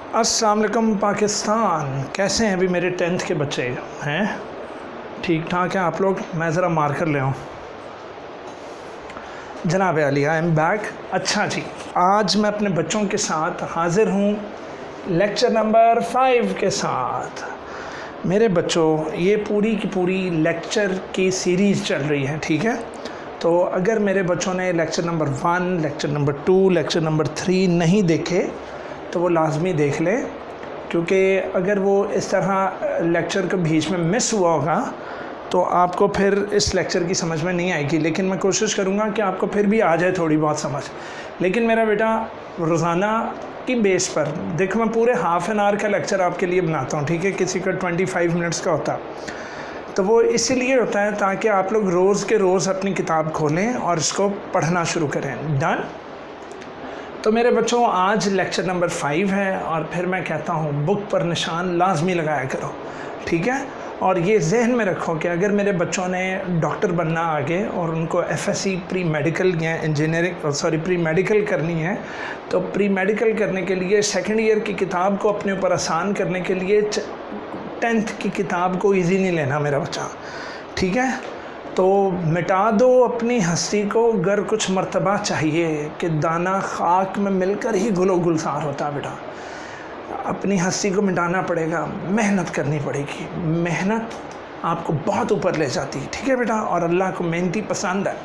अस्सलाम वालेकुम पाकिस्तान। कैसे हैं अभी मेरे 10th के बच्चे हैं? ठीक ठाक हैं आप लोग? मैं ज़रा मार्कर ले आऊँ। जनाब अली, आई एम बैक। अच्छा जी, आज मैं अपने बच्चों के साथ हाज़िर हूँ लेक्चर नंबर 5 के साथ। मेरे बच्चों, ये पूरी की पूरी लेक्चर की सीरीज़ चल रही है, ठीक है? तो अगर मेरे बच्चों ने lecture number 1, lecture number 2, lecture number 3 नहीं देखे तो वो लाजमी देख लें, क्योंकि अगर वो इस तरह लेक्चर के बीच में मिस हुआ होगा तो आपको फिर इस लेक्चर की समझ में नहीं आएगी। लेकिन मैं कोशिश करूँगा कि आपको फिर भी आ जाए थोड़ी बहुत समझ। लेकिन मेरा बेटा रोज़ाना की बेस पर देखो, मैं पूरे हाफ़ एन आवर का लेक्चर आपके लिए बनाता हूँ, ठीक है? किसी का 25 मिनट्स का होता, तो वो इसीलिए होता है ताकि आप लोग रोज़ के रोज़ अपनी किताब खोलें और इसको पढ़ना शुरू करें। डन? तो मेरे बच्चों, आज लेक्चर नंबर 5 है और फिर मैं कहता हूँ बुक पर निशान लाजमी लगाया करो, ठीक है? और ये जहन में रखो कि अगर मेरे बच्चों ने डॉक्टर बनना आगे और उनको FSC प्री मेडिकल या प्री मेडिकल करनी है, तो प्री मेडिकल करने के लिए सेकेंड ईयर की किताब को अपने ऊपर आसान करने के लिए 10th की किताब को ईजी नहीं लेना मेरा बच्चा, ठीक है? तो मिटा दो अपनी हस्ती को गर कुछ मर्तबा चाहिए कि दाना खाक में मिलकर ही गुलो गुलजार होता। बेटा, अपनी हस्ती को मिटाना पड़ेगा, मेहनत करनी पड़ेगी। मेहनत आपको बहुत ऊपर ले जाती है, ठीक है बेटा? और अल्लाह को मेहनती पसंद है।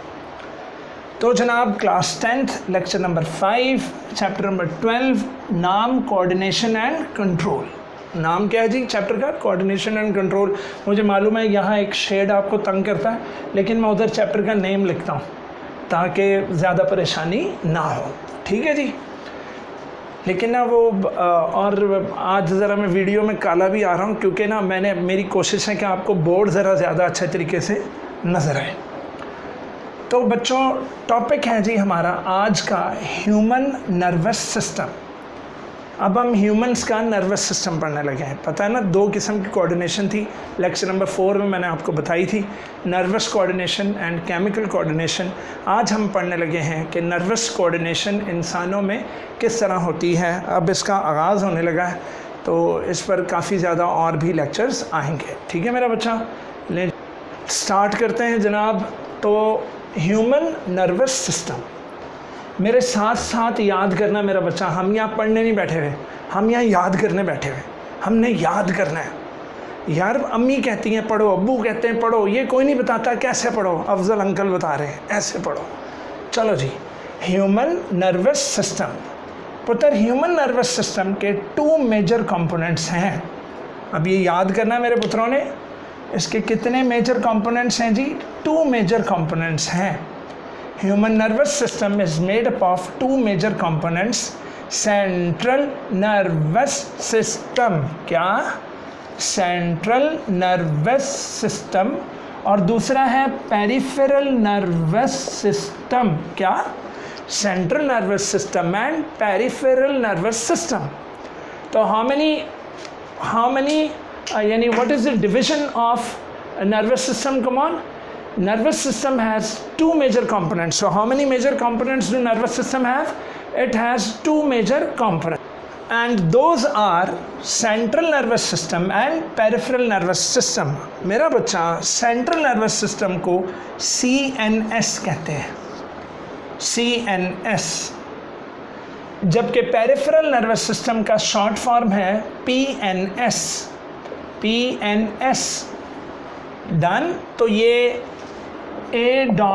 तो जनाब, class 10th lecture number 5 chapter number 12, नाम, कोऑर्डिनेशन एंड कंट्रोल। नाम क्या है जी चैप्टर का? Coordination and control. मुझे मालूम है यहाँ एक शेड आपको तंग करता है, लेकिन मैं उधर चैप्टर का नेम लिखता हूँ ताकि ज़्यादा परेशानी ना हो, ठीक है जी? लेकिन ना वो और आज ज़रा मैं वीडियो में काला भी आ रहा हूँ, क्योंकि ना मेरी कोशिश है कि आपको बोर्ड ज़रा ज़्यादा अच्छे तरीके से नज़र आए। तो बच्चों, टॉपिक है जी हमारा आज का ह्यूमन नर्वस सिस्टम। अब हम ह्यूमंस का नर्वस सिस्टम पढ़ने लगे हैं। पता है ना, 2 किस्म की कोऑर्डिनेशन थी। लेक्चर नंबर 4 में मैंने आपको बताई थी, nervous coordination and chemical coordination. आज हम पढ़ने लगे हैं कि नर्वस कोऑर्डिनेशन इंसानों में किस तरह होती है। अब इसका आगाज़ होने लगा है, तो इस पर काफ़ी ज़्यादा और भी लेक्चर्स आएंगे, ठीक है मेरा बच्चा? ले स्टार्ट करते हैं जनाब। तो ह्यूमन नर्वस सिस्टम, मेरे साथ साथ याद करना मेरा बच्चा। हम यहाँ पढ़ने नहीं बैठे हुए, हम यहाँ याद करने बैठे हुए। हमने याद करना है यार। अम्मी कहती हैं पढ़ो, अब्बू कहते हैं पढ़ो, ये कोई नहीं बताता कैसे पढ़ो। अफजल अंकल बता रहे हैं ऐसे पढ़ो। चलो जी, ह्यूमन नर्वस सिस्टम। पुत्र, ह्यूमन नर्वस सिस्टम के 2 मेजर कंपोनेंट्स हैं। अब ये याद करना है मेरे पुत्रों ने। इसके कितने मेजर कंपोनेंट्स हैं जी? 2 मेजर कंपोनेंट्स हैं। Human nervous system is made up of 2 major components. Central nervous system, क्या? Central nervous system। और दूसरा है peripheral nervous system, क्या? Central nervous system and peripheral nervous system। तो how many यानी what is the division of a nervous system? Come on. Nervous system has 2 major components. So how many major components do nervous system have? It has 2 major components, and those are central nervous system and peripheral nervous system। मेरा बच्चा, central nervous system को CNS कहते हैं, CNS। जबकि peripheral nervous system का short form है PNS, PNS। Done? तो ये A.M.T.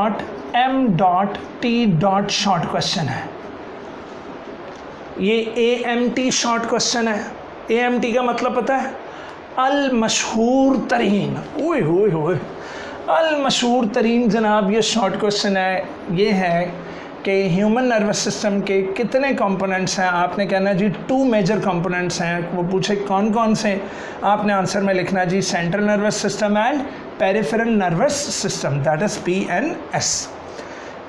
शॉर्ट क्वेश्चन है, ये AMT शॉर्ट क्वेश्चन है। AMT का मतलब पता है? अल मशहूर तरीन। ओए होए होए, अल मशहूर तरीन जनाब, ये शॉर्ट क्वेश्चन है। ये है कि ह्यूमन नर्वस सिस्टम के कितने कंपोनेंट्स हैं। आपने कहना जी 2 मेजर कंपोनेंट्स हैं। वो पूछे कौन कौन से, आपने आंसर में लिखना जी central nervous system and peripheral nervous system, that is PNS।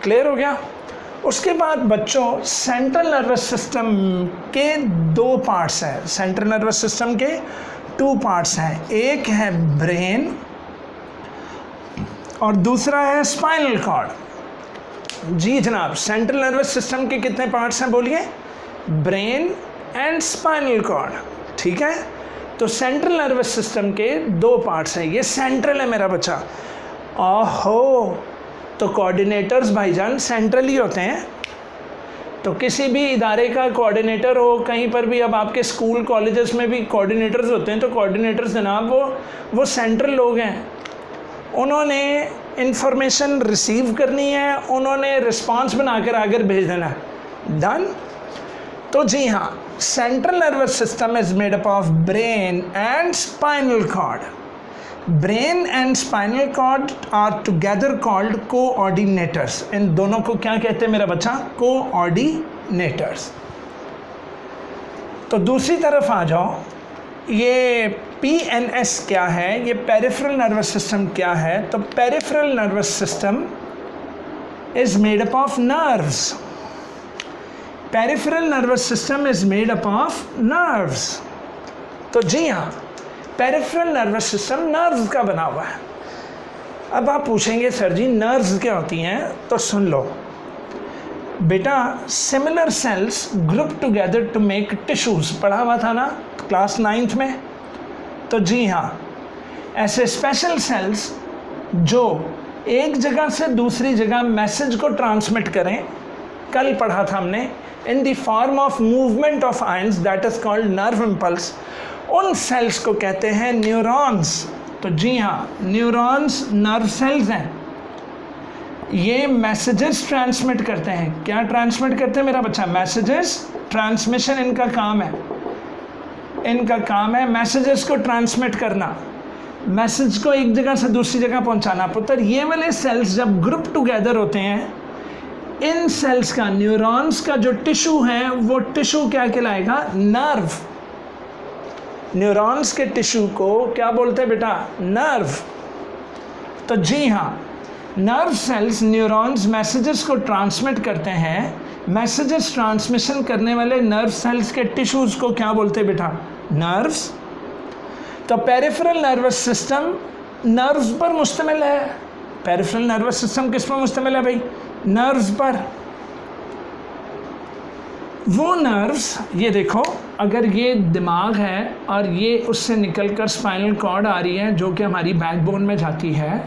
Clear हो गया? उसके बाद बच्चों, सेंट्रल नर्वस सिस्टम के 2 पार्ट्स हैं। सेंट्रल नर्वस सिस्टम के 2 पार्ट्स हैं। एक है ब्रेन और दूसरा है स्पाइनल कॉर्ड। जी जनाब, सेंट्रल नर्वस सिस्टम के कितने पार्ट्स हैं बोलिए? ब्रेन एंड स्पाइनल कॉर्ड, ठीक है। तो सेंट्रल नर्वस सिस्टम के दो पार्ट्स हैं, ये सेंट्रल है मेरा बच्चा। ओहो, तो कोऑर्डिनेटर्स भाईजान सेंट्रल ही होते हैं। तो किसी भी इदारे का कोऑर्डिनेटर हो, कहीं पर भी, अब आपके स्कूल कॉलेजेस में भी कोऑर्डिनेटर्स होते हैं, तो कोऑर्डिनेटर्स जनाब वो सेंट्रल लोग हैं। उन्होंने इंफॉर्मेशन रिसीव करनी है, उन्होंने रिस्पांस बनाकर आगे भेज देना है। डन। तो जी हाँ, central nervous system is made up of brain and spinal cord. Brain and spinal cord are together called coordinators. इन दोनों को क्या कहते हैं मेरा बच्चा? कोऑर्डिनेटर्स। तो दूसरी तरफ आ जाओ, ये PNS क्या है, ये पेरिफेरल नर्वस सिस्टम क्या है? तो peripheral nervous system is made up of nerves. Peripheral nervous system is made up of nerves. तो जी हाँ, पेरिफेरल नर्वस सिस्टम नर्व्स का बना हुआ है। अब आप पूछेंगे सर जी नर्व्स क्या होती हैं? तो सुन लो बेटा, similar cells group together to make tissues, पढ़ा हुआ था ना क्लास 9th में। तो जी हाँ, ऐसे स्पेशल सेल्स जो एक जगह से दूसरी जगह मैसेज को ट्रांसमिट करें, कल पढ़ा था हमने, इन the form of movement of ions, that is called nerve impulse. उन सेल्स को कहते हैं न्यूरॉन्स। तो जी हाँ, न्यूरॉन्स नर्व सेल्स हैं। ये मैसेजेस ट्रांसमिट करते हैं। क्या ट्रांसमिट करते हैं मेरा बच्चा? मैसेजेस। ट्रांसमिशन इनका काम है, इनका काम है मैसेजेस को ट्रांसमिट करना, मैसेज को एक जगह से दूसरी जगह पहुंचाना। पुत्र, ये वाले सेल्स जब ग्रुप टुगेदर होते हैं, इन सेल्स का, न्यूरॉन्स का जो टिश्यू है, वो टिश्यू क्या कहलाएगा? नर्व। न्यूरॉन्स के टिश्यू को क्या बोलते हैं बेटा? नर्व। तो जी हाँ, नर्व सेल्स, न्यूरॉन्स मैसेजेस को ट्रांसमिट करते हैं। मैसेजेस ट्रांसमिशन करने वाले नर्व सेल्स के टिश्यूज को क्या बोलते हैं बेटा? नर्व्स। तो पेरिफेरल नर्वस सिस्टम नर्व्स पर मुश्तमिल है। पेरिफेरल नर्वस सिस्टम किस पर मुश्तमिल है भाई? नर्व्स पर। वो नर्व्स, ये देखो, अगर ये दिमाग है और ये उससे निकलकर स्पाइनल कॉर्ड आ रही है जो कि हमारी बैकबोन में जाती है,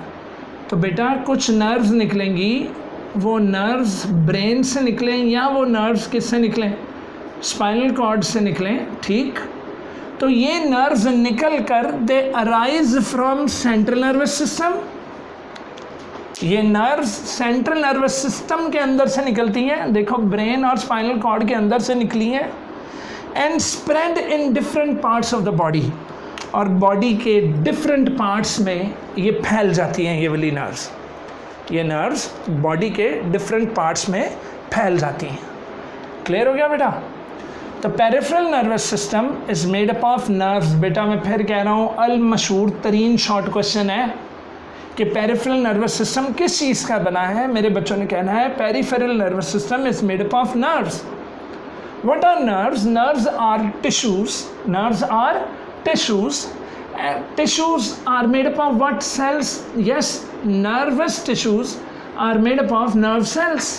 तो बेटा कुछ नर्व्स निकलेंगी। वो नर्व्स ब्रेन से निकलें या वो नर्व्स किससे निकलें? स्पाइनल कॉर्ड से निकलें, ठीक। तो ये नर्व्स निकल कर दे arise from central nervous system. ये नर्व्स सेंट्रल नर्वस सिस्टम के अंदर से निकलती हैं, देखो ब्रेन और स्पाइनल कॉर्ड के अंदर से निकली हैं, and spread in different parts of the body, और बॉडी के डिफरेंट पार्ट्स में ये फैल जाती हैं। ये वाली नर्व्स, ये नर्व्स बॉडी के डिफरेंट पार्ट्स में फैल जाती हैं। क्लियर हो गया बेटा? तो peripheral nervous system is made up of nerves. बेटा मैं फिर कह रहा हूँ, अल मशहूर तरीन शॉर्ट क्वेश्चन है कि पेरिफेरल नर्वस सिस्टम किस चीज़ का बना है। मेरे बच्चों ने कहना है peripheral nervous system is made up of nerves. What are nerves? Nerves are tissues. Nerves are tissues. Tissues are made up of what cells? Yes, nervous tissues are made up of nerve cells.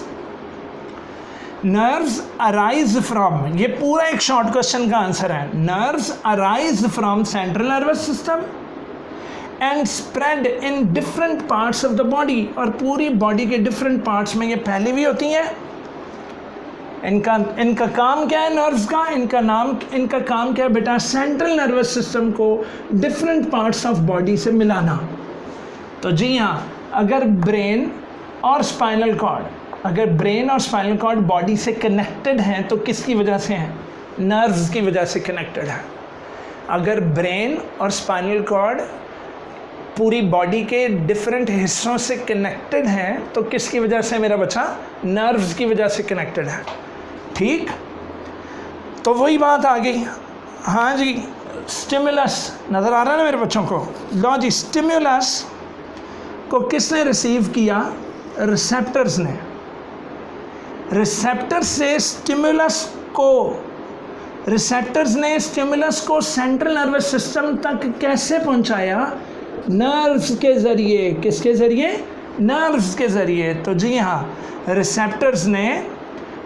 Nerves arise from, ये पूरा एक short question का answer है। Nerves arise from central nervous system and spread in different parts of the body, और पूरी body के different parts में ये फैली हुई होती हैं। इनका काम क्या है? नर्व्स का इनका काम क्या है बेटा? सेंट्रल नर्वस सिस्टम को डिफरेंट पार्ट्स ऑफ बॉडी से मिलाना। तो जी हाँ, अगर ब्रेन और स्पाइनल कॉर्ड बॉडी से कनेक्टेड हैं तो किसकी वजह से हैं? नर्व्स की वजह से कनेक्टेड है। अगर ब्रेन और स्पाइनल कॉर्ड पूरी बॉडी के डिफरेंट हिस्सों से कनेक्टेड हैं तो किसकी वजह से मेरा बच्चा? नर्व्स की वजह से कनेक्टेड है, ठीक। तो वही बात आ गई। हाँ जी, स्टिमुलस नज़र आ रहा है ना मेरे बच्चों को? लो जी, स्टिमुलस को किसने रिसीव किया? रिसेप्टर्स ने। रिसेप्टर्स ने स्टिमुलस को सेंट्रल नर्वस सिस्टम तक कैसे पहुंचाया? नर्व्स के ज़रिए। किसके ज़रिए? नर्व्स के ज़रिए। तो जी हाँ, रिसेप्टर्स ने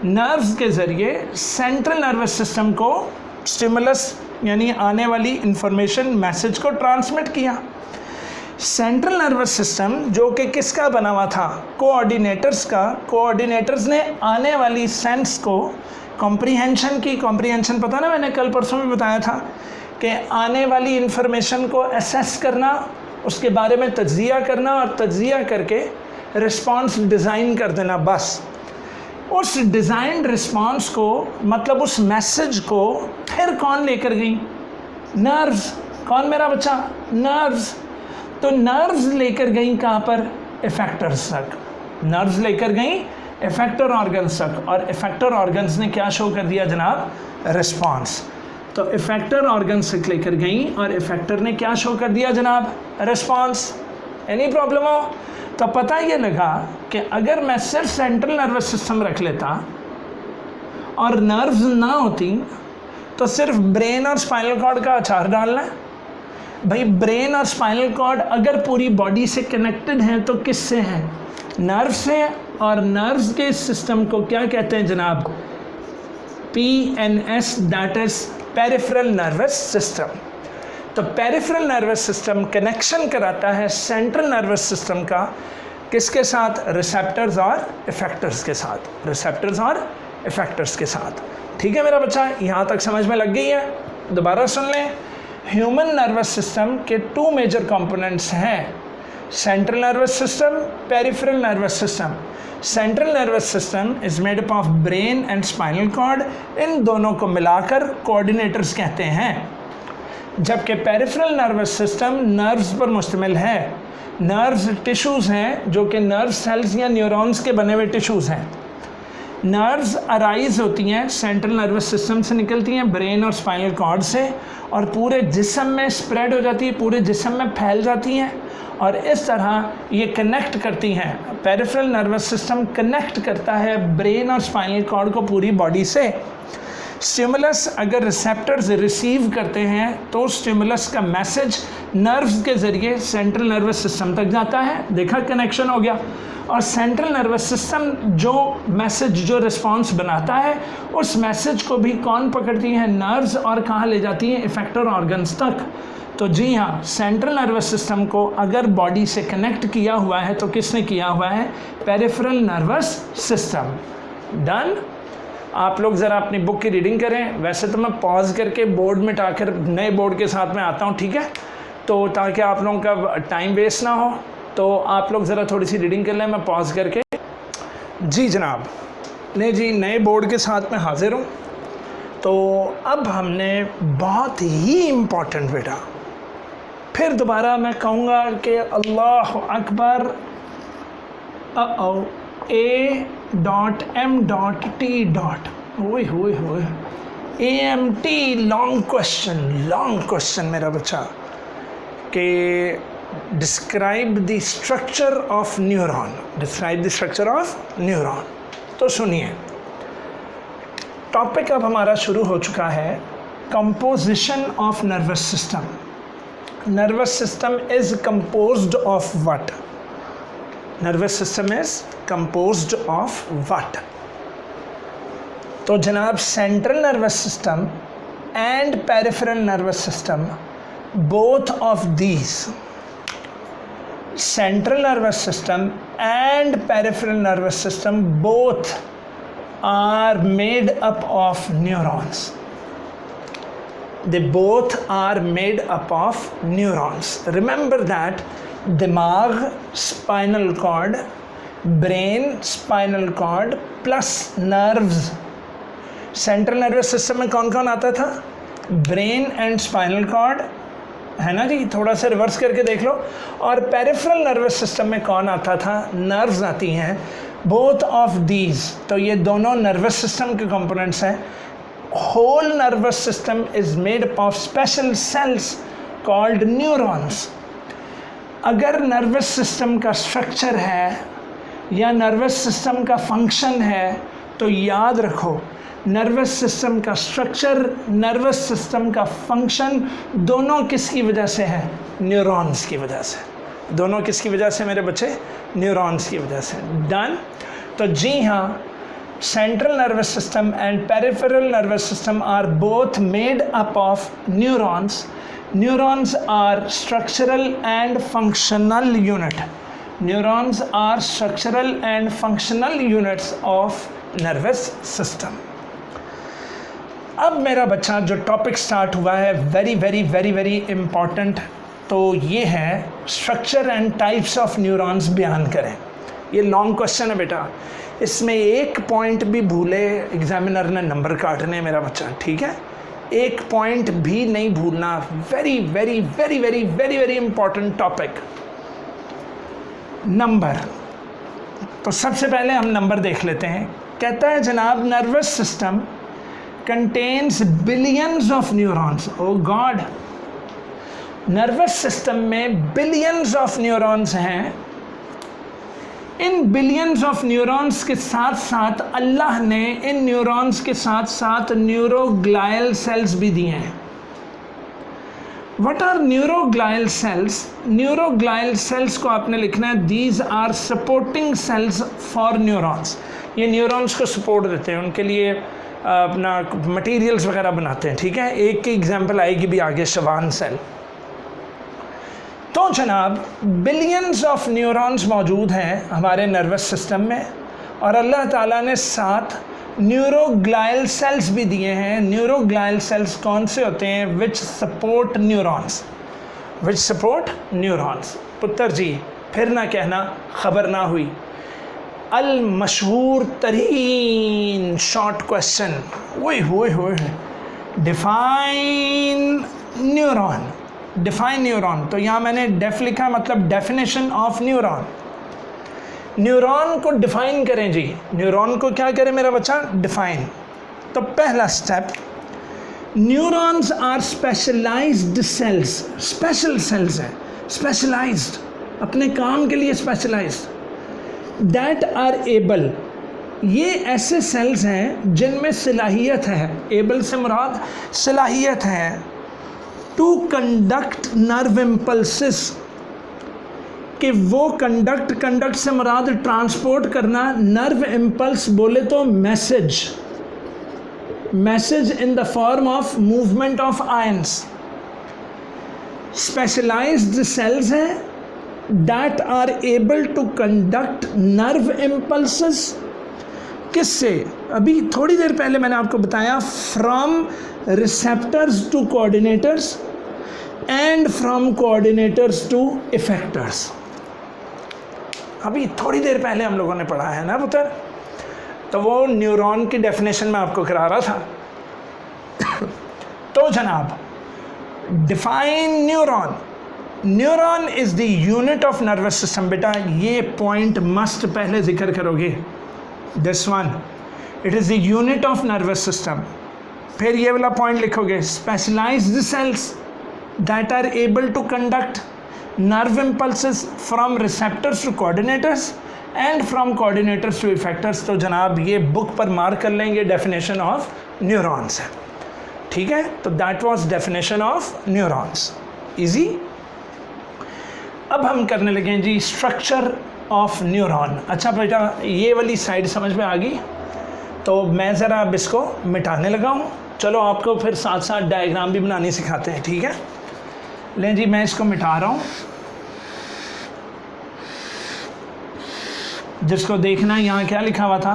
नर्व्स के ज़रिए सेंट्रल नर्वस सिस्टम को स्टिमुलस यानी आने वाली इंफॉर्मेशन मैसेज को ट्रांसमिट किया। सेंट्रल नर्वस सिस्टम जो कि किसका बना हुआ था, कोऑर्डिनेटर्स का। कोऑर्डिनेटर्स ने आने वाली सेंस को कॉम्प्रीहेंशन की, कॉम्प्रीहेंशन पता ना, मैंने कल परसों में बताया था कि आने वाली इंफॉर्मेशन को असेस करना, उसके बारे में तज्जिया करना और तज्जिया करके रिस्पांस डिज़ाइन कर देना। बस उस डिज़ाइंड रिस्पांस को, मतलब उस मैसेज को फिर कौन लेकर गई, नर्व्स। कौन मेरा बच्चा, नर्व्स। तो नर्व्स लेकर गई कहाँ पर, इफेक्टर्स तक। नर्व्स लेकर गई इफेक्टर ऑर्गन्स तक, और इफेक्टर ऑर्गन्स ने क्या शो कर दिया जनाब, रिस्पांस। तो इफेक्टर ऑर्गन्स तक लेकर गई और इफेक्टर ने क्या शो कर दिया जनाब, रिस्पांस। एनी प्रॉब्लम हो तो पता ये लगा कि अगर मैं सिर्फ सेंट्रल नर्वस सिस्टम रख लेता और नर्व्स ना होती तो सिर्फ ब्रेन और स्पाइनल कॉर्ड का अचार डालना है। भाई ब्रेन और स्पाइनल कॉर्ड अगर पूरी बॉडी से कनेक्टेड हैं तो किससे हैं, नर्व से। और नर्व्स के सिस्टम को क्या कहते हैं जनाब, PNS, that is peripheral nervous system. तो पेरिफेरल नर्वस सिस्टम कनेक्शन कराता है सेंट्रल नर्वस सिस्टम का किसके साथ, रिसेप्टर्स और इफेक्टर्स के साथ, रिसेप्टर्स और इफेक्टर्स के साथ। ठीक है मेरा बच्चा, यहाँ तक समझ में लग गई है। दोबारा सुन लें, ह्यूमन नर्वस सिस्टम के 2 मेजर कंपोनेंट्स हैं, central nervous system, peripheral nervous system. Central nervous system is made up of brain and spinal cord, इन दोनों को मिलाकर कोऑर्डिनेटर्स कहते हैं। जबकि पेरिफेरल नर्वस सिस्टम नर्व्स पर मुश्तमिल है। नर्व्स टिश्यूज़ हैं जो कि नर्व सेल्स या न्यूरॉन्स के बने हुए टिश्यूज़ हैं। नर्व्स अराइज होती हैं, सेंट्रल नर्वस सिस्टम से निकलती हैं, ब्रेन और स्पाइनल कॉर्ड से, और पूरे जिस्म में स्प्रेड हो जाती है, पूरे जिस्म में फैल जाती हैं, और इस तरह ये कनेक्ट करती हैं। पेरिफेरल नर्वस सिस्टम कनेक्ट करता है ब्रेन और स्पाइनल कॉर्ड को पूरी बॉडी से। स्टिमुलस अगर रिसेप्टर्स रिसीव करते हैं तो स्टिमुलस का मैसेज नर्व्स के ज़रिए सेंट्रल नर्वस सिस्टम तक जाता है। देखा, कनेक्शन हो गया। और सेंट्रल नर्वस सिस्टम जो मैसेज, जो रिस्पांस बनाता है, उस मैसेज को भी कौन पकड़ती है, नर्व्स, और कहाँ ले जाती हैं, इफेक्टर ऑर्गन्स तक। तो जी हाँ, सेंट्रल नर्वस सिस्टम को अगर बॉडी से कनेक्ट किया हुआ है तो किसने किया हुआ है, पेरिफेरल नर्वस सिस्टम। डन। आप लोग ज़रा अपनी बुक की रीडिंग करें। वैसे तो मैं पॉज करके बोर्ड मिटाकर नए बोर्ड के साथ में आता हूँ, ठीक है, तो ताकि आप लोगों का टाइम वेस्ट ना हो। तो आप लोग ज़रा थोड़ी सी रीडिंग कर लें, मैं पॉज करके। जी जनाब, नहीं जी, नए बोर्ड के साथ में हाजिर हूँ। तो अब हमने बहुत ही इम्पोर्टेंट बेटा, फिर दोबारा मैं कहूँगा कि अल्लाह अकबर, A.M.T. ओए AMT, लॉन्ग क्वेश्चन मेरा बच्चा, कि describe the structure of neuron, describe the structure of neuron. तो सुनिए, टॉपिक अब हमारा शुरू हो चुका है, composition of nervous system. Nervous system is composed of what, nervous system is composed of what. तो जनाब, central nervous system and peripheral nervous system, both of these, central nervous system and peripheral nervous system, both are made up of neurons. They both are made up of neurons. Remember that दिमाग, spinal cord, brain, spinal cord plus nerves. Central nervous system में कौन कौन आता था, brain and spinal cord, है ना जी, थोड़ा सा रिवर्स करके देख लो। और पेरिफेरल नर्वस सिस्टम में कौन आता था, नर्व्स आती हैं। बोथ ऑफ दीज, तो ये दोनों नर्वस सिस्टम के कंपोनेंट्स हैं। Whole nervous system is made up of special cells called neurons. अगर नर्वस सिस्टम का स्ट्रक्चर है या नर्वस सिस्टम का फंक्शन है तो याद रखो, नर्वस सिस्टम का स्ट्रक्चर, नर्वस सिस्टम का फंक्शन दोनों किसकी वजह से है, न्यूरॉन्स की वजह से। दोनों किसकी वजह से मेरे बच्चे, न्यूरॉन्स की वजह से। डन। तो जी हाँ, central nervous system and peripheral nervous system are both made up of neurons. Neurons are structural and functional unit. Neurons are structural and functional units of nervous system. अब मेरा बच्चा जो टॉपिक स्टार्ट हुआ है very very very very important, तो ये है structure and types of neurons बयान करें। ये लॉन्ग क्वेश्चन है बेटा, इसमें एक पॉइंट भी भूले एग्जामिनर ने नंबर काटने मेरा बच्चा, ठीक है? एक पॉइंट भी नहीं भूलना। Very very very very very very important topic number. तो सबसे पहले हम नंबर देख लेते हैं। कहता है जनाब nervous system contains billions of neurons. Oh god, nervous system में बिलियंस ऑफ न्यूरॉन्स हैं। इन बिलियंस ऑफ न्यूरॉन्स के साथ साथ अल्लाह ने इन न्यूरॉन्स के साथ साथ न्यूरोग्लायल सेल्स भी दिए हैं। What are neuroglial cells? Neuroglial cells को आपने लिखना है these are supporting cells for neurons. ये न्यूरॉन्स को सपोर्ट देते हैं, उनके लिए अपना मटेरियल्स वगैरह बनाते हैं, ठीक है? एक की एग्जांपल आएगी भी आगे, शवान सेल। तो जनाब बिलियंस ऑफ न्यूरॉन्स मौजूद हैं हमारे नर्वस सिस्टम में, और अल्लाह ताला ने साथ न्यूरोग्लायल सेल्स भी दिए हैं। न्यूरोग्लायल सेल्स कौन से होते हैं? विच सपोर्ट न्यूरॉन्स, विच सपोर्ट न्यूरॉन्स। पुत्र जी फिर ना कहना खबर ना हुई। अल मशहूर तरीन शॉर्ट क्वेश्चन, ओए होए होए, डिफाइन न्यूरॉन। डिफाइन न्यूरॉन, तो यहाँ मैंने डेफ लिखा, मतलब डेफिनेशन ऑफ न्यूरॉन। न्यूरॉन को डिफाइन करें जी। न्यूरॉन को क्या करें मेरा बच्चा? डिफाइन। तो पहला step, neurons are specialised cells. Special cells हैं, स्पेशलाइज्ड, अपने काम के लिए स्पेशलाइज्ड। दैट आर एबल, ये ऐसे सेल्स हैं जिनमें सलाहियत है, एबल से मुराद सलाहियत है, टू कंडक्ट नर्व इम्पल्सिस, कि वो कंडक्ट से मुराद ट्रांसपोर्ट करना, नर्व इम्पल्स बोले तो message in the form of movement of ions. Specialised cells हैं that are able to conduct nerve impulses. किससे? अभी थोड़ी देर पहले मैंने आपको बताया, from receptors to coordinators and from coordinators to effectors. अभी थोड़ी देर पहले हम लोगों ने पढ़ा है ना पुत्र, तो वो न्यूरॉन की डेफिनेशन में आपको करा रहा था। तो जनाब define neuron. Neuron is the unit of nervous system. बेटा ये पॉइंट मस्ट पहले जिक्र करोगे, this one, it is the unit of nervous system. फिर ये वाला पॉइंट लिखोगे, specialised cells that are able to conduct nerve impulses from receptors to coordinators and from coordinators to effectors। तो जनाब ये बुक पर मार्क कर लेंगे, डेफिनेशन ऑफ न्यूरॉन्स है, ठीक है? तो that was definition of neurons, easy. अब हम करने लगे जी स्ट्रक्चर ऑफ न्यूरॉन। अच्छा बेटा ये वाली साइड समझ में आ गई, तो मैं ज़रा अब इसको मिटाने लगा हूँ। चलो आपको फिर साथ साथ डायग्राम भी बनानी सिखाते हैं, ठीक है? लें जी मैं इसको मिटा रहा हूँ। जिसको देखना यहाँ क्या लिखा हुआ था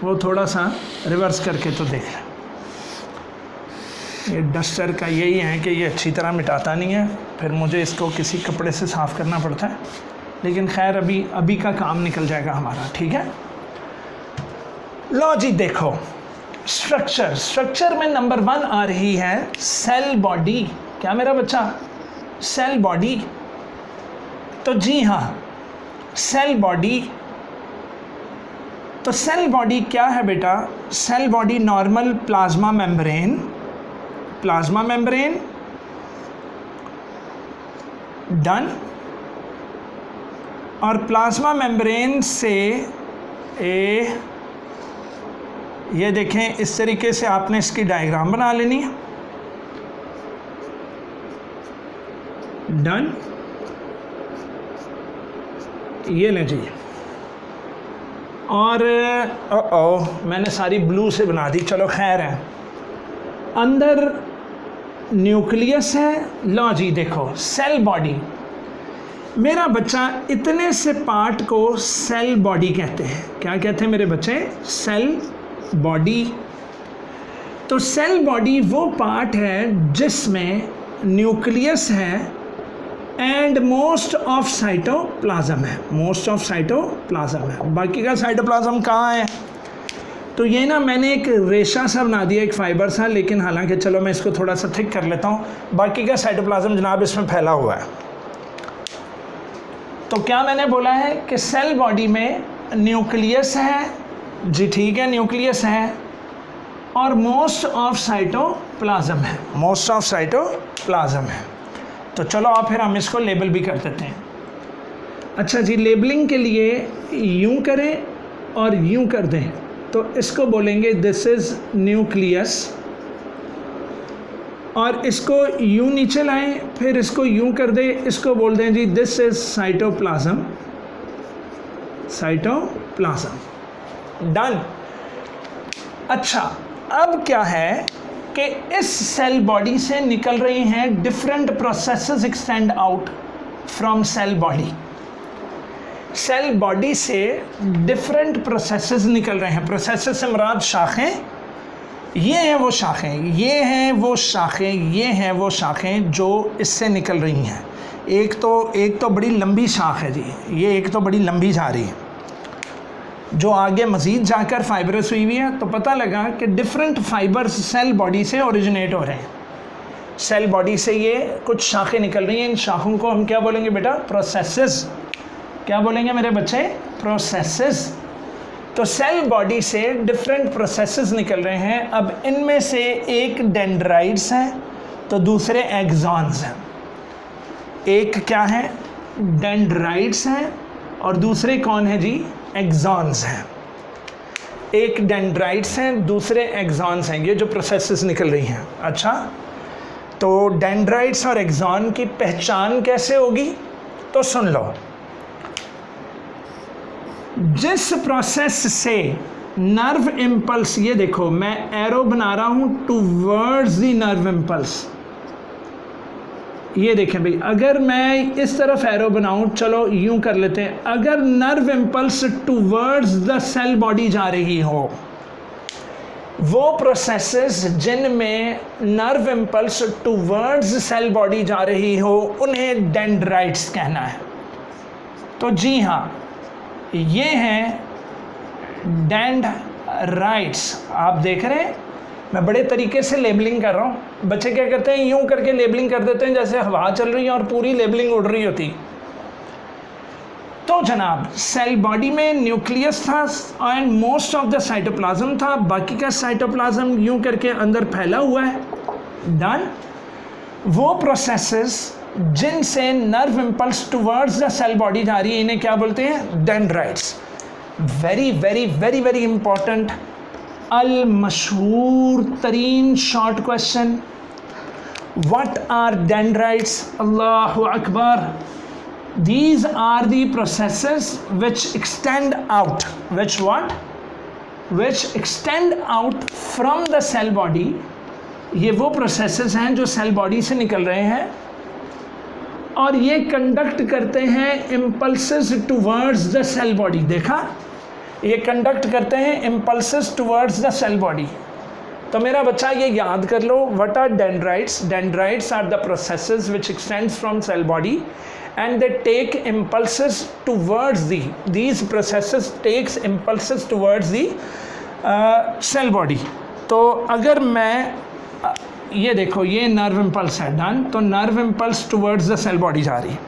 वो थोड़ा सा रिवर्स करके तो देख लें। ये डस्टर का यही है कि ये अच्छी तरह मिटाता नहीं है, फिर मुझे इसको किसी कपड़े से साफ़ करना पड़ता है, लेकिन खैर अभी का काम निकल जाएगा हमारा, ठीक है? लो जी देखो स्ट्रक्चर में नंबर 1 आ रही है सेल बॉडी। क्या मेरा बच्चा? Cell body. तो जी हाँ सेल बॉडी। तो सेल बॉडी क्या है बेटा? Cell body normal plasma membrane done, और प्लाज्मा मेम्ब्रेन से ये देखें इस तरीके से आपने इसकी डायग्राम बना लेनी है, डन। ये लें जी और मैंने सारी ब्लू से बना दी, चलो खैर है। अंदर न्यूक्लियस है। लो जी देखो, सेल बॉडी। मेरा बच्चा इतने से पार्ट को सेल बॉडी कहते हैं। क्या कहते हैं मेरे बच्चे? Cell body. तो सेल बॉडी वो पार्ट है जिसमें न्यूक्लियस है एंड मोस्ट ऑफ साइटोप्लाज्म है। मोस्ट ऑफ साइटोप्लाज्म है, बाकी का साइटोप्लाज्म कहाँ है? तो ये ना मैंने एक रेशा सा बना दिया, एक फाइबर सा, लेकिन हालांकि चलो मैं इसको थोड़ा सा थिक कर लेता हूँ। बाकी का साइटोप्लाज्म जनाब इसमें फैला हुआ है। तो क्या मैंने बोला है कि सेल बॉडी में न्यूक्लियस है जी, ठीक है, न्यूक्लियस है और मोस्ट ऑफ साइटोप्लाज्म है। मोस्ट ऑफ साइटोप्लाज्म है। तो चलो आप फिर हम इसको लेबल भी कर देते हैं। अच्छा जी, लेबलिंग के लिए यूं करें और यूं कर दें, तो इसको बोलेंगे दिस इज़ न्यूक्लियस, और इसको यूं नीचे लाएं, फिर इसको यूं कर दें, इसको बोल दें जी this is cytoplasm. Cytoplasm done. अच्छा, अब क्या है कि इस सेल बॉडी से निकल रही हैं different processes extend out from cell body. Cell body से डिफरेंट प्रोसेसेस निकल रहे हैं। प्रोसेसेस से मुराद शाखें, ये हैं वो शाखें, ये हैं वो शाखें, ये हैं वो शाखें जो इससे निकल रही हैं। एक तो बड़ी लंबी शाख है जी, ये एक तो बड़ी लंबी जा रही है, जो आगे मज़ीद जाकर फाइबरस हुई हुई है। तो पता लगा कि डिफरेंट फाइबर्स सेल बॉडी से ओरिजिनेट हो रहे हैं। सेल बॉडी से ये कुछ शाखें निकल रही हैं। इन शाखों को हम क्या बोलेंगे बेटा? प्रोसेसेस। क्या बोलेंगे मेरे बच्चे? प्रोसेसेस। तो सेल बॉडी से डिफरेंट प्रोसेसेस निकल रहे हैं। अब इनमें से एक डेंड्राइट्स हैं तो दूसरे एक्सॉन्स हैं। एक क्या है? डेंड्राइट्स हैं और दूसरे कौन है जी? एक्सॉन्स हैं। एक डेंड्राइट्स हैं, दूसरे एक्सॉन्स हैं, ये जो प्रोसेसेस निकल रही हैं। अच्छा, तो डेंड्राइट्स और एक्सॉन की पहचान कैसे होगी? तो सुन लो, जिस प्रोसेस से नर्व इम्पल्स, ये देखो मैं एरो बना रहा हूं टूवर्ड्स द नर्व इम्पल्स, ये देखें भाई, अगर मैं इस तरफ एरो बनाऊं, चलो यूं कर लेते हैं, अगर nerve impulse towards the cell body जा रही हो, वो प्रोसेसेस जिनमें nerve impulse towards cell body जा रही हो उन्हें डेंड्राइट्स कहना है। तो जी हाँ, ये हैं डेंड्राइट्स। आप देख रहे हैं मैं बड़े तरीके से लेबलिंग कर रहा हूँ। बच्चे क्या करते हैं? यूं करके लेबलिंग कर देते हैं जैसे हवा चल रही है और पूरी लेबलिंग उड़ रही होती। तो जनाब, सेल बॉडी में न्यूक्लियस था and most of the cytoplasm था, बाकी का साइटोप्लाज्म यूं करके अंदर फैला हुआ है। डन। वो प्रोसेसेस जिनसे nerve impulse towards the cell body जा रही है, इन्हें क्या बोलते हैं? Dendrites. Very very very very important, अल मशहूर तरीन short question, what are dendrites? अल्लाहु अकबर। These are the processes which extend out, which what? Which extend out from the cell body. ये वो processes हैं जो सेल बॉडी से निकल रहे हैं और ये कंडक्ट करते हैं impulses towards the cell body। देखा, ये कंडक्ट करते हैं impulses towards the cell body। तो मेरा बच्चा ये याद कर लो, what are dendrites? Dendrites are the processes which extends from cell body and they take impulses towards these processes takes impulses towards the cell body। तो अगर मैं ये देखो, ये नर्व इम्पल्स है। डन। तो nerve impulse towards the cell body जा रही है।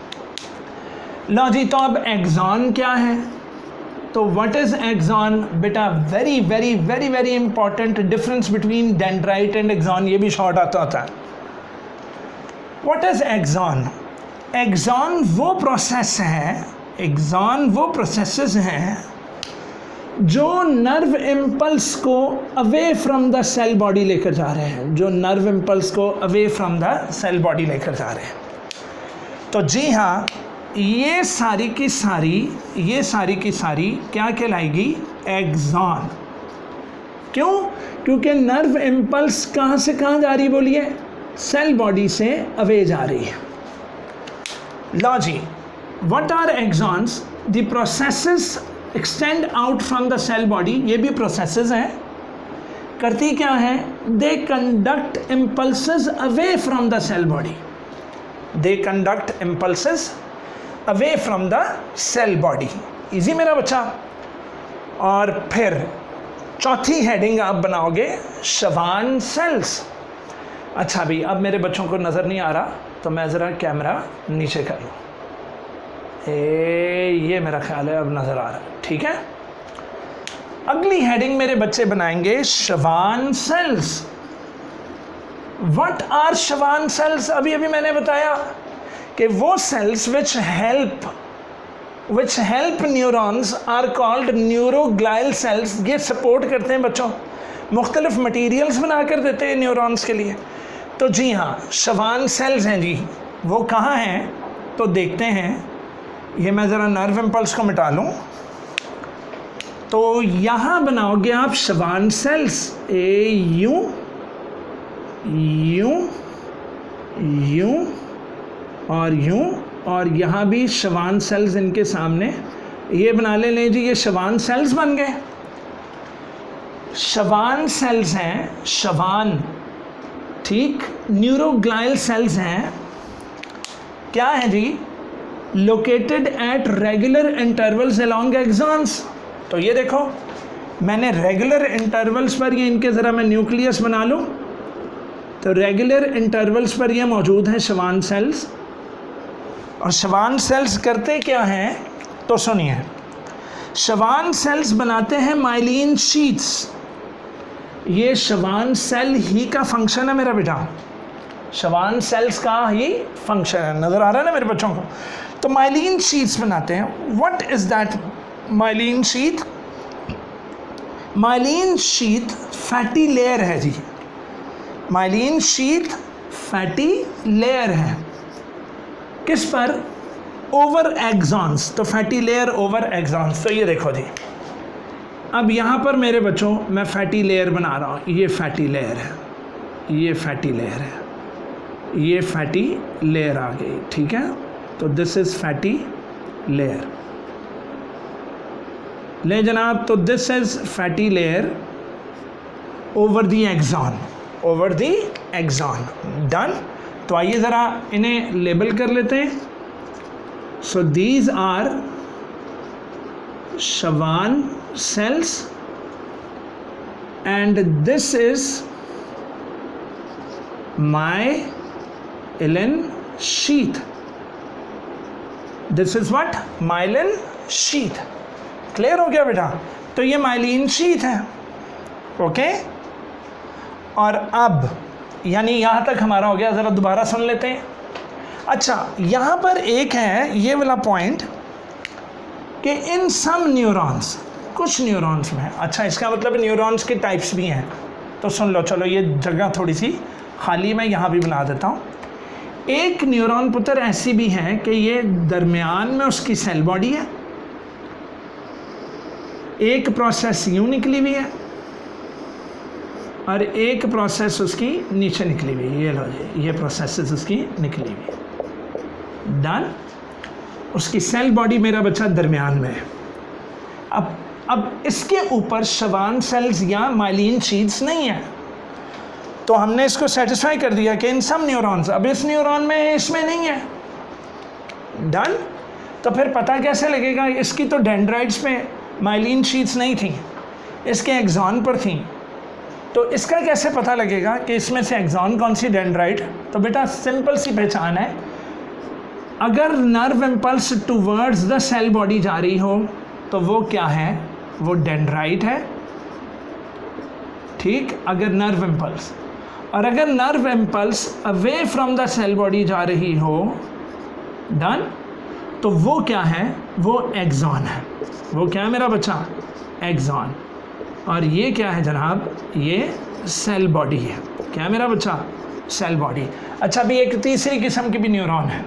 लो जी, तो अब एक्सॉन क्या है? तो व्हाट इज एक्सॉन बेटा? Very very very very important difference between dendrite and axon, ये भी शॉर्ट आता होता है। What is axon? एक्सॉन वो प्रोसेस है, एक्सॉन वो प्रोसेसेस हैं जो नर्व इम्पल्स को away from the cell body लेकर जा रहे हैं, जो नर्व इम्पल्स को away from the cell body लेकर जा रहे हैं। तो जी हाँ, ये सारी की सारी क्या कहलाएगी? एक्सॉन। क्यों? क्योंकि नर्व इम्पल्स कहाँ से कहाँ जा रही, बोलिए? सेल बॉडी से अवे जा रही है। लो जी, what are axons? The processes extend out from the cell body. ये भी प्रोसेसेस हैं। करती क्या है? They conduct impulses away from the cell body. They conduct impulses away from the cell body. Easy मेरा बच्चा। और फिर चौथी हेडिंग आप बनाओगे शवान सेल्स। अच्छा भी, अब मेरे बच्चों को नज़र नहीं आ रहा तो मैं ज़रा कैमरा नीचे कर लूँ। ये मेरा ख्याल है अब नज़र आ रहा है, ठीक है। अगली हेडिंग मेरे बच्चे बनाएंगे Schwann cells. What are Schwann cells? अभी अभी मैंने बताया कि वो cells which help neurons are called neuroglial cells। ये सपोर्ट करते हैं बच्चों, मुख्तलिफ मटीरियल्स बना कर देते हैं न्यूरॉन्स के लिए। तो जी हाँ, शवान सेल्स हैं जी। वो कहाँ हैं तो देखते हैं। ये मैं ज़रा नर्व इम्पल्स को मिटा लूँ तो यहाँ बनाओगे आप शवान सेल्स। यूं और यूं, और यहाँ भी शवान सेल्स इनके सामने। ये बना लें जी, ये शवान सेल्स बन गए। शवान सेल्स हैं, शवान, ठीक। न्यूरोग्लाइल सेल्स हैं। क्या है जी? Located at regular intervals along axons. तो ये देखो, मैंने रेगुलर इंटरवल्स पर ये इनके ज़रा मैं न्यूक्लियस बना लूँ तो रेगुलर इंटरवल्स पर ये मौजूद हैं शवान सेल्स। और शवान सेल्स करते क्या हैं तो सुनिए। शवान सेल्स बनाते हैं माइलिन शीट्स। ये शवान सेल ही का फंक्शन है मेरा बेटा। शवान सेल्स का ही फंक्शन है। नज़र आ रहा है ना मेरे बच्चों को? तो माइलिन शीट्स बनाते हैं। What is that myelin sheath? Myelin sheath fatty layer है जी। माइलिन शीट फैटी लेयर है। किस पर? Over axons. तो फैटी लेयर ओवर एक्सॉन्स। तो ये देखो जी, अब यहाँ पर मेरे बच्चों मैं फैटी लेयर बना रहा हूँ। ये फैटी लेयर है, ये फैटी लेयर है, ये फैटी लेयर आ गई, ठीक है। तो दिस इज़ फैटी लेयर। ले जनाब, तो this is fatty layer over the axon, over the axon. Done. तो आइए ज़रा इन्हें लेबल कर लेते हैं। So these are Schwann cells and this is myelin sheath. This is what? myelin sheath. Clear हो गया बेटा? तो ये माइलिन शीथ है, ओके। और अब यानी यहाँ तक हमारा हो गया। ज़रा दोबारा सुन लेते हैं। अच्छा, यहाँ पर एक है ये वाला पॉइंट कि इन सम न्यूरॉन्स, कुछ न्यूरॉन्स में। अच्छा, इसका मतलब न्यूरॉन्स के टाइप्स भी हैं। तो सुन लो, चलो ये जगह थोड़ी सी खाली मैं यहाँ भी बना देता हूँ। एक न्यूरॉन पुत्र ऐसी भी है कि ये दरमियान में उसकी सेल बॉडी है, एक प्रोसेस यूँ निकली हुई है और एक प्रोसेस उसकी नीचे निकली हुई है। ये लो जी, ये प्रोसेस उसकी निकली हुई है। डन। उसकी सेल बॉडी मेरा बच्चा दरमियान में है। अब इसके ऊपर शवान सेल्स या माइलिन शीट्स नहीं है। तो हमने इसको सेटिस्फाई कर दिया कि इन सम न्यूरॉन्स। अब इस न्यूरॉन में है, इसमें नहीं है। डन। तो फिर पता कैसे लगेगा? इसकी तो डेंड्राइट्स पे माइलिन शीट्स नहीं थी, इसके एक्सॉन पर थी। तो इसका कैसे पता लगेगा कि इसमें से एक्सॉन कौन सी, डेंड्राइट? तो बेटा सिंपल सी पहचान है। अगर nerve impulse towards the cell body जा रही हो तो वो क्या है? वो डेंड्राइट है, ठीक। अगर नर्व इम्पल्स, और अगर nerve impulse away from the cell body जा रही हो, डन, तो वो क्या है? वो एक्सॉन है। वो क्या है मेरा बच्चा? एक्सॉन। और ये क्या है जनाब? ये सेल बॉडी है। क्या है मेरा बच्चा? Cell body. अच्छा, अभी एक तीसरी किस्म की भी न्यूरॉन है,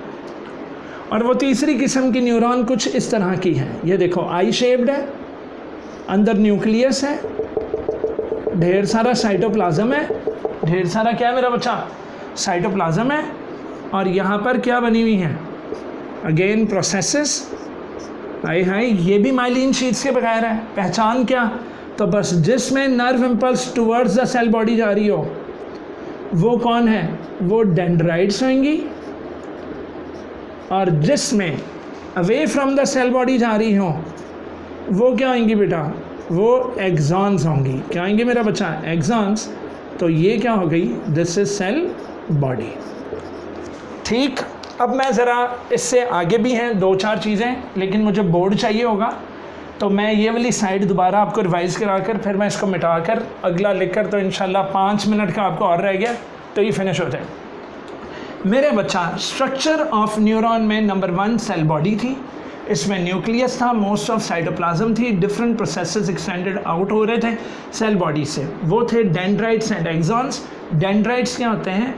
और वो तीसरी किस्म की न्यूरॉन कुछ इस तरह की है, ये देखो आई शेप्ड है, अंदर न्यूक्लियस है, ढेर सारा साइटोप्लाज्म है, ढेर सारा क्या है मेरा बच्चा, साइटोप्लाज्म है, और यहाँ पर क्या बनी हुई है, अगेन प्रोसेसेस। हाय हाय, ये भी माइलिन शीट्स के बगैर है। पहचान क्या, तो बस जिसमें nerve impulse towards the cell body जा रही हो वो कौन है, वो डेंड्राइट्स होंगी, और जिसमें away from the cell body जा रही हो वो क्या होंगी बेटा, वो एक्सॉन्स होंगी। क्या होंगी मेरा बच्चा, एक्सॉन्स। तो ये क्या हो गई, दिस इज सेल बॉडी। ठीक, अब मैं ज़रा इससे आगे भी हैं 2-4 चीज़ें, लेकिन मुझे बोर्ड चाहिए होगा, तो मैं ये वाली साइड दोबारा आपको रिवाइज़ करा कर फिर मैं इसको मिटा कर अगला लिख कर, तो इंशाल्लाह 5 मिनट का आपको और रह गया तो ये फिनिश हो जाए। मेरे बच्चा, स्ट्रक्चर ऑफ न्यूरॉन में नंबर 1 सेल बॉडी थी, इसमें न्यूक्लियस था, मोस्ट ऑफ साइटोप्लाज्म थी, डिफरेंट प्रोसेसेस एक्सटेंडेड आउट हो रहे थे सेल बॉडी से, वो थे डेंड्राइट्स एंड एक्सॉन्स। डेंड्राइट्स क्या होते हैं,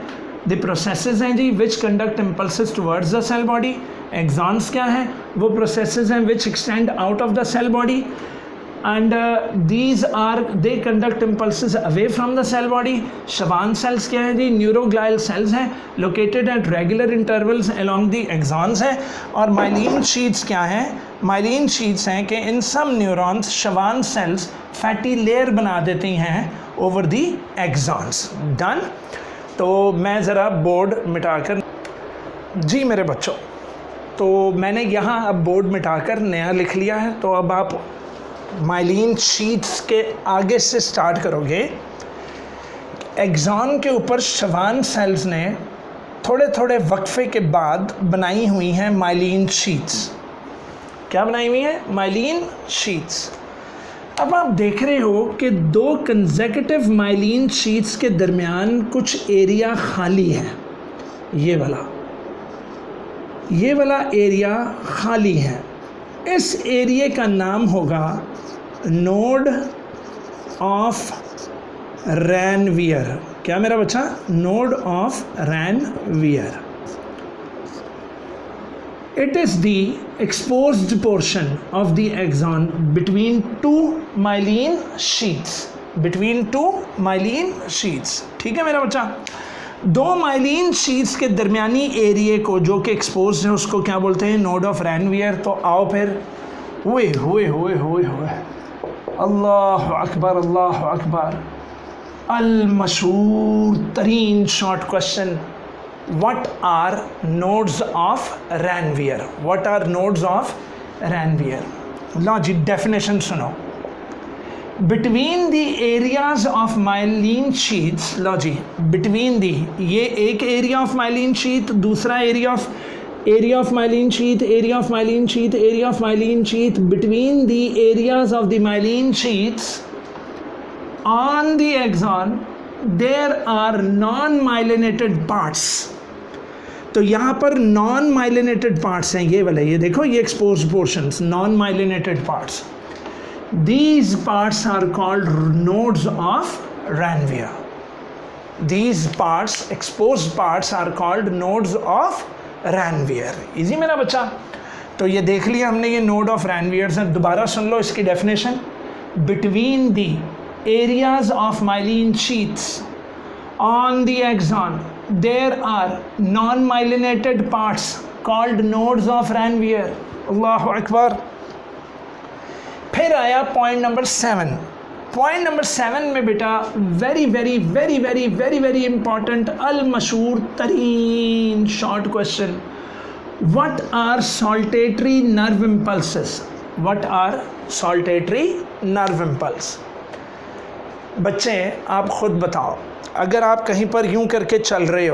द प्रोसेसेस हैं जी which conduct impulses towards the cell body. Axons क्या है, वो प्रोसेसेस हैं which extend out of the cell body, and these are they conduct impulses away from the cell body. Schwann cells क्या है जी, neuroglial cells हैं, located at regular intervals along the axons है। और माइलिन शीट्स क्या हैं, myelin sheets हैं कि इन सम न्यूरॉन्स शवान सेल्स फैटी लेयर बना देती हैं ओवर द एक्सॉन्स। डन। तो मैं ज़रा बोर्ड मिटाकर, जी मेरे बच्चों, तो मैंने यहाँ अब बोर्ड मिटाकर नया लिख लिया है, तो अब आप माइलिन शीट्स के आगे से स्टार्ट करोगे। एक्सॉन के ऊपर शवान सेल्स ने थोड़े थोड़े वक्फे के बाद बनाई हुई हैं माइलिन शीट्स। क्या बनाई हुई है, माइलिन शीट्स। अब आप देख रहे हो कि 2 कंसेक्यूटिव माइलिन शीट्स के दरमियान कुछ एरिया खाली है, ये वाला एरिया खाली है। इस एरिया का नाम होगा नोड ऑफ रैनवियर। क्या मेरा बच्चा, node of Ranvier. It is the exposed portion of the axon between 2 myelin sheets. Between 2 myelin sheets. ठीक है मेरा बच्चा, 2 माइलिन शीट्स के दरमियानी एरिए को जो कि एक्सपोज है उसको क्या बोलते हैं, नोड ऑफ रैनवियर। तो आओ फिर, हुए अल्लाह अकबर, अल्लाह अकबर। अल मशहूर तरीन short question, what are nodes of Ranvier? What are nodes of Ranvier? लो जी, डेफिनेशन सुनो। Between the areas of myelin sheaths, लो जी, between the, ये एक एरिया ऑफ माइलिन शीथ, दूसरा area of myelin sheath, area of myelin sheath, area of myelin sheath. Between the areas of the myelin sheaths on the axon there are non-myelinated parts। तो यहाँ पर non myelinated parts हैं, ये वाले, ये देखो, ये exposed portions, non myelinated parts. These parts are called nodes of Ranvier. These parts, exposed parts, are called nodes of Ranvier. Easy मेरा बच्चा। तो ये देख लिया हमने, ये नोड ऑफ रैनवियर है। दोबारा सुन लो इसकी definition. Between the areas of myelin sheets on the axon there are non-myelinated parts called nodes of Ranvier। अल्लाह अकबर। फिर आया पॉइंट नंबर 7। पॉइंट नंबर 7 में बेटा वेरी इंपॉर्टेंट, अल मशहूर तरीन short question, what are saltatory nerve impulses. What are saltatory nerve impulse. बच्चे आप खुद बताओ, अगर आप कहीं पर यूं करके चल रहे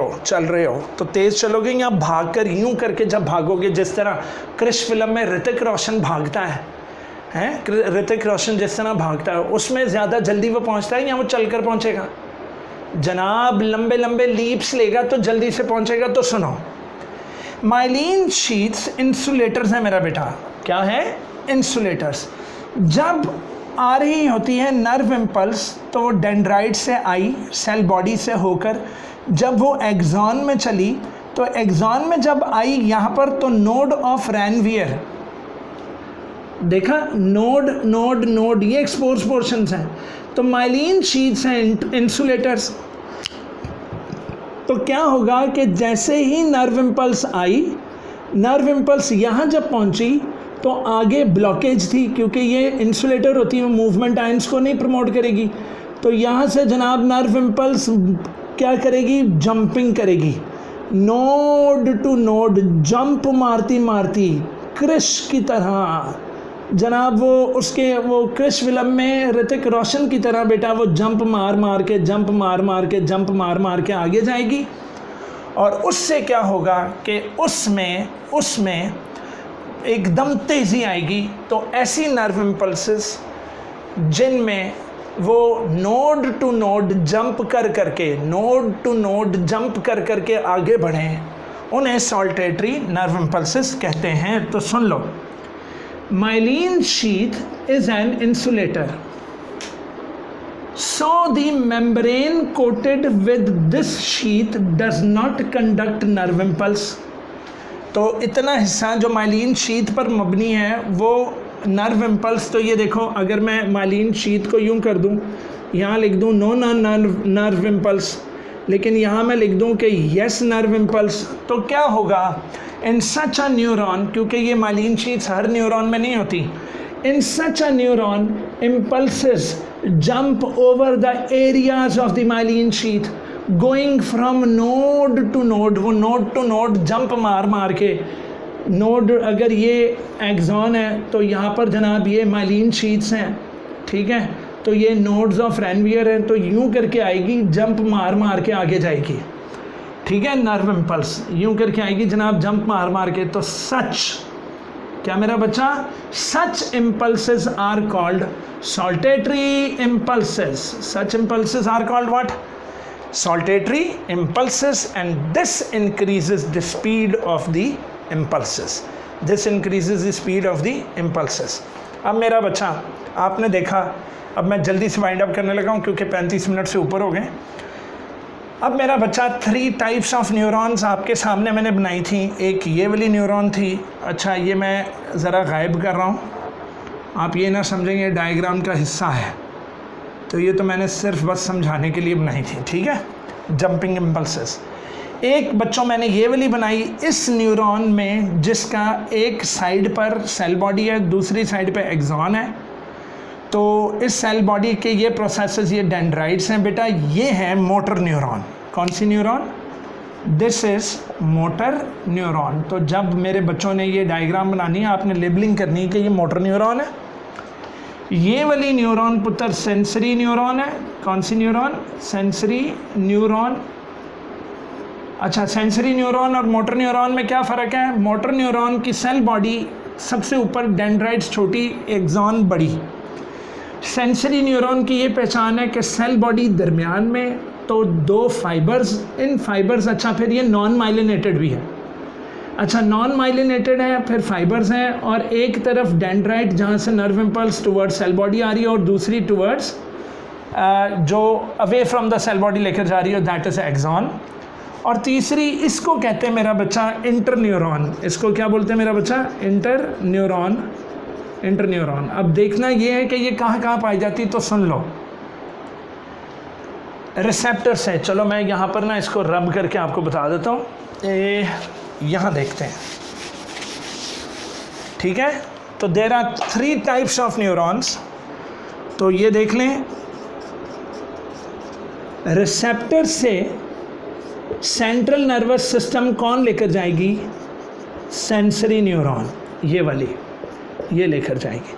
हो तो तेज़ चलोगे या भाग कर यूं करके जब भागोगे, जिस तरह क्रिश फिल्म में ऋतिक रोशन भागता है, ऋतिक रोशन जिस तरह भागता है, उसमें ज़्यादा जल्दी वो पहुंचता है या वो चल कर पहुँचेगा? जनाब लंबे लंबे लीप्स लेगा तो जल्दी से पहुँचेगा। तो सुनो, माइलिन शीट्स इंसुलेटर्स हैं मेरा बेटा। क्या है? इंसुलेटर्स। जब आ रही होती है नर्व इम्पल्स तो वो डेंड्राइट से आई, सेल बॉडी से होकर जब वो एक्सॉन में चली तो एक्सॉन में जब आई यहाँ पर तो नोड ऑफ रैनवियर, देखा नोड नोड नोड, ये एक्सपोज पोर्शंस हैं, तो माइलिन शीट्स हैं इंसुलेटर्स। तो क्या होगा कि जैसे ही नर्व इम्पल्स आई, नर्व इम्पल्स यहाँ जब पहुँची तो आगे ब्लॉकेज थी, क्योंकि ये इंसुलेटर होती है, मूवमेंट आयंस को नहीं प्रमोट करेगी। तो यहाँ से जनाब नर्व इम्पल्स क्या करेगी, जंपिंग करेगी, नोड टू नोड जंप मारती मारती क्रिश की तरह। जनाब वो उसके वो क्रिश फिल्म में ऋतिक रोशन की तरह बेटा वो जंप मार मार के जंप मार मार के जंप मार मार के आगे जाएगी। और उससे क्या होगा कि उसमें एकदम तेज़ी आएगी। तो ऐसी नर्व इम्पल्सेस जिनमें वो नोड टू नोड जंप कर करके, नोड टू नोड जंप कर करके आगे बढ़ें, उन्हें सॉल्टेटरी नर्व इम्पल्सेस कहते हैं। तो सुन लो, myelin sheath is an insulator, so the membrane coated with this sheath does not conduct nerve impulse। तो इतना हिस्सा जो माइलिन शीथ पर मबनी है वो नर्व इम्पल्स, तो ये देखो अगर मैं माइलिन शीथ को यूं कर दूं, यहाँ लिख दूं नो नर्व इम्पल्स, लेकिन यहाँ मैं लिख दूं कि यस नर्व इम्पल्स, तो क्या होगा इन सच अ न्यूरॉन, क्योंकि ये माइलिन शीट्स हर न्यूरॉन में नहीं होती, in such a neuron impulses jump over the areas of the myelin sheath going from node to node. वो नोड टू नोड जंप मार मार के, नोड अगर ये एक्सॉन है तो यहाँ पर जनाब ये माइलिन शीट्स हैं, ठीक है, तो ये नोड्स ऑफ रैनवियर हैं, तो यूं करके आएगी, जंप मार मार के आगे जाएगी, ठीक है, नर्व इम्पल्स यूं करके आएगी जनाब, जंप मार मार के। तो सच, क्या मेरा बच्चा, such impulses are called saltatory impulses. Such impulses are called what, saltatory impulses, and this increases the speed of the impulses, this increases the speed of the impulses. अब मेरा बच्चा आपने देखा, अब मैं जल्दी से वाइंड अप करने लगा हूँ क्योंकि 35 मिनट से ऊपर हो गए। अब मेरा बच्चा 3 टाइप्स ऑफ न्यूरॉन्स आपके सामने मैंने बनाई थी। एक ये वाली न्यूरॉन थी, अच्छा ये मैं ज़रा गायब कर रहा हूँ, आप ये ना समझेंगे डायग्राम का हिस्सा है, तो ये तो मैंने सिर्फ बस समझाने के लिए बनाई थी, ठीक है, जंपिंग इम्पल्सेस। एक बच्चों मैंने ये वाली बनाई इस न्यूरॉन में जिसका एक साइड पर सेल बॉडी है, दूसरी साइड पर एक्सॉन है। तो इस सेल बॉडी के ये प्रोसेसेस, ये डेंड्राइट्स हैं बेटा, ये है मोटर न्यूरॉन। कौन सी neuron, this is motor neuron. तो जब मेरे बच्चों ने ये डायग्राम बनानी है, आपने लेबलिंग करनी है कि ये मोटर न्यूरॉन है। ये वाली न्यूरॉन पुत्र सेंसरी न्यूरॉन है। कौन सी न्यूरॉन, सेंसरी न्यूरॉन। अच्छा, सेंसरी न्यूरॉन और मोटर न्यूरॉन में क्या फ़र्क है, मोटर न्यूरॉन की सेल बॉडी सबसे ऊपर, डेंड्राइट्स छोटी, एक्सॉन बड़ी। सेंसरी न्यूरॉन की ये पहचान है कि सेल बॉडी दरमियान में, तो 2 फाइबर्स, इन फाइबर्स, अच्छा फिर ये नॉन माइलिनेटेड भी है, अच्छा नॉन माइलिनेटेड है, फिर फाइबर्स हैं, और एक तरफ डेंड्राइट जहाँ से nerve impulse towards cell body आ रही है और दूसरी टुवर्ड्स जो away from the cell body लेकर जा रही है, दैट इज़ एक्सॉन। और तीसरी इसको कहते हैं मेरा बच्चा इंटर न्यूरॉन। इसको क्या बोलते हैं मेरा बच्चा, इंटर न्यूरॉन। Inter neuron. अब देखना ये है कि ये कहाँ कहाँ पाई जाती, तो सुन लो, रिसेप्टर्स है। चलो मैं यहाँ पर ना इसको रब करके आपको बता देता हूँ, यहाँ देखते हैं, ठीक है। तो there are 3 types of neurons, तो ये देख लें, रिसेप्टर से सेंट्रल नर्वस सिस्टम कौन लेकर जाएगी, सेंसरी न्यूरॉन, ये वाली, ये लेकर जाएगी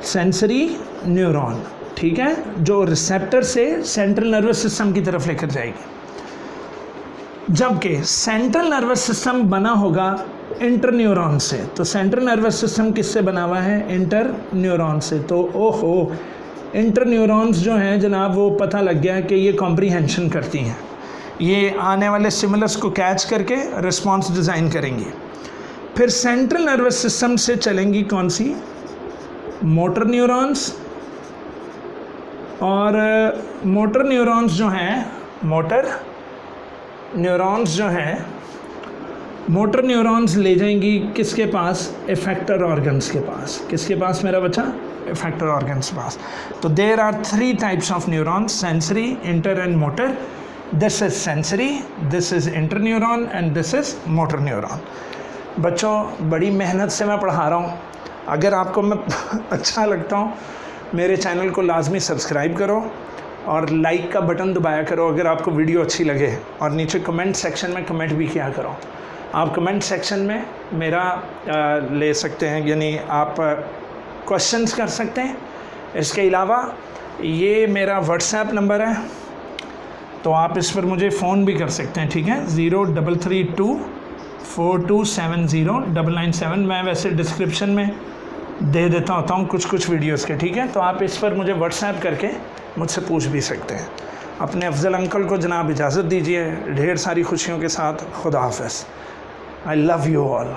सेंसरी न्यूरॉन, ठीक है, जो रिसेप्टर से सेंट्रल नर्वस सिस्टम की तरफ लेकर जाएगी। जबकि सेंट्रल नर्वस सिस्टम बना होगा इंटर न्यूरॉन से। तो सेंट्रल नर्वस सिस्टम किससे बना हुआ है, इंटर न्यूरॉन से। तो ओहो, इंटर न्यूरॉन्स जो हैं जनाब, वो पता लग गया कि ये कॉम्प्रीहेंशन करती हैं, ये आने वाले स्टिमुलस को कैच करके रिस्पॉन्स डिज़ाइन करेंगी। फिर सेंट्रल नर्वस सिस्टम से चलेंगी कौन सी, मोटर न्यूरॉन्स। और मोटर न्यूरॉन्स जो हैं, मोटर न्यूरॉन्स जो हैं मोटर न्यूरॉन्स ले जाएंगी किसके पास? इफेक्टर ऑर्गन्स के पास। किसके पास मेरा बच्चा? इफेक्टर ऑर्गन्स के पास। तो there are 3 types of neurons, sensory, inter and motor. This is sensory, this is inter neuron and this is motor neuron. बच्चों बड़ी मेहनत से मैं पढ़ा रहा हूँ। अगर आपको मैं अच्छा लगता हूँ मेरे चैनल को लाजमी सब्सक्राइब करो और लाइक का बटन दबाया करो अगर आपको वीडियो अच्छी लगे, और नीचे कमेंट सेक्शन में कमेंट भी किया करो। आप कमेंट सेक्शन में मेरा ले सकते हैं, यानी आप क्वेश्चंस कर सकते हैं। इसके अलावा ये मेरा व्हाट्सएप नंबर है, तो आप इस पर मुझे फ़ोन भी कर सकते हैं, ठीक है? 033242709997। मैं वैसे डिस्क्रिप्शन में दे देता होता हूँ कुछ वीडियोस के, ठीक है? तो आप इस पर मुझे व्हाट्सएप करके मुझसे पूछ भी सकते हैं। अपने अफजल अंकल को जनाब इजाज़त दीजिए ढेर सारी खुशियों के साथ। खुदा हाफ़िज़। I love you all.